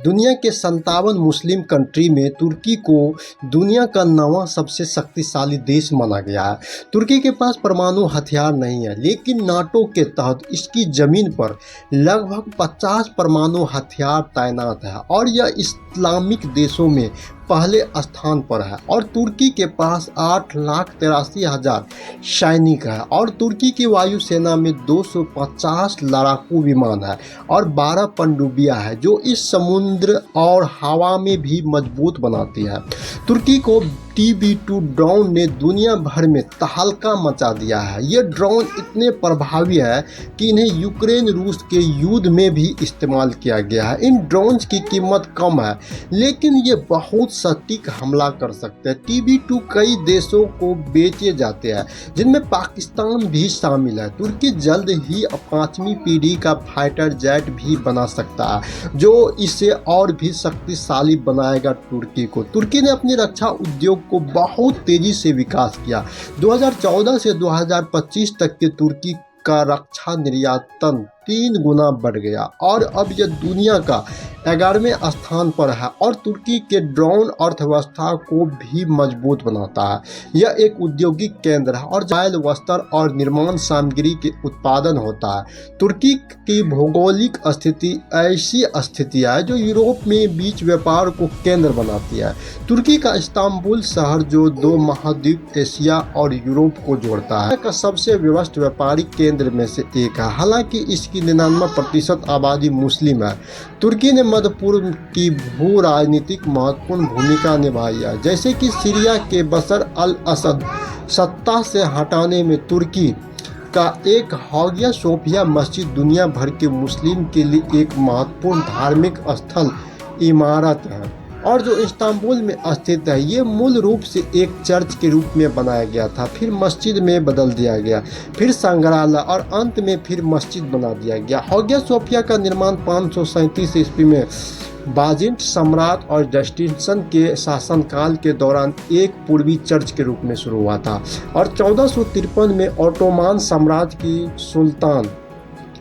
दुनिया के 57 Muslim country में तुर्की को दुनिया का 9वां सबसे शक्तिशाली देश माना गया है। तुर्की के पास परमाणु हथियार नहीं है, लेकिन नाटो के तहत इसकी ज़मीन पर लगभग 50 परमाणु हथियार तैनात है और यह इस्लामिक देशों में पहले स्थान पर है। और तुर्की के पास 8,83,000 सैनिक है और तुर्की की वायुसेना में 250 लड़ाकू विमान है और 12 पनडुब्बियां है जो इस समुद्र और हवा में भी मजबूत बनाती है। तुर्की को TB2 ड्रोन ने दुनिया भर में तहलका मचा दिया है। ये ड्रोन इतने प्रभावी है कि इन्हें यूक्रेन रूस के युद्ध में भी इस्तेमाल किया गया है। इन ड्रोन्स की कीमत कम है, लेकिन ये बहुत सटीक हमला कर सकते हैं। TB2 कई देशों को बेचे जाते हैं, जिनमें पाकिस्तान भी शामिल है। तुर्की जल्द ही 5वीं पीढ़ी का फाइटर जेट भी बना सकता है, जो इसे और भी शक्तिशाली बनाएगा। तुर्की ने अपनी रक्षा उद्योग को बहुत तेजी से विकास किया। 2014 से 2025 तक के तुर्की का रक्षा निर्यातन 3 गुना बढ़ गया और अब यह दुनिया का 11वें स्थान पर है और तुर्की के ड्रोन अर्थव्यवस्था को भी मजबूत बनाता है। यह एक औद्योगिक केंद्र है और जायल वस्त्र और निर्माण सामग्री के उत्पादन होता है। तुर्की की भौगोलिक स्थिति ऐसी स्थिति है जो यूरोप में बीच व्यापार को केंद्र बनाती है। तुर्की का इस्तांबुल शहर, जो 2 महाद्वीप एशिया और यूरोप को जोड़ता है, का सबसे व्यस्त व्यापारिक केंद्र में से एक है। हालांकि इसकी 99% आबादी मुस्लिम है। तुर्की ने मध्य पूर्व की भू राजनीतिक महत्वपूर्ण भूमिका निभाई है, जैसे कि सीरिया के बशर अल असद सत्ता से हटाने में तुर्की का एक हागिया सोफिया मस्जिद दुनिया भर के मुस्लिम के लिए एक महत्वपूर्ण धार्मिक स्थल इमारत है और जो इस्तांबुल में स्थित है। ये मूल रूप से एक चर्च के रूप में बनाया गया था, फिर मस्जिद में बदल दिया गया, फिर संग्रहालय और अंत में फिर मस्जिद बना दिया गया। हागिया सोफिया का निर्माण 537 ईस्वी में बाज़ेंट सम्राट और जस्टिन के शासनकाल के दौरान एक पूर्वी चर्च के रूप में शुरू हुआ था और 1453 में ओटोमान साम्राज्य की सुल्तान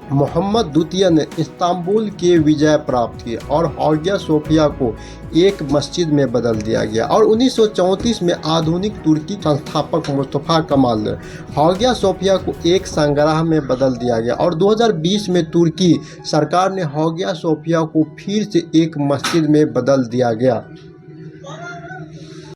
मोहम्मद द्वितीय ने इस्तांबुल के विजय प्राप्त की और हागिया सोफिया को एक मस्जिद में बदल दिया गया। और 1934 में आधुनिक तुर्की संस्थापक मुस्तफा कमाल ने हागिया सोफिया को एक संग्रह में बदल दिया गया और 2020 में तुर्की सरकार ने हागिया सोफिया को फिर से एक मस्जिद में बदल दिया गया।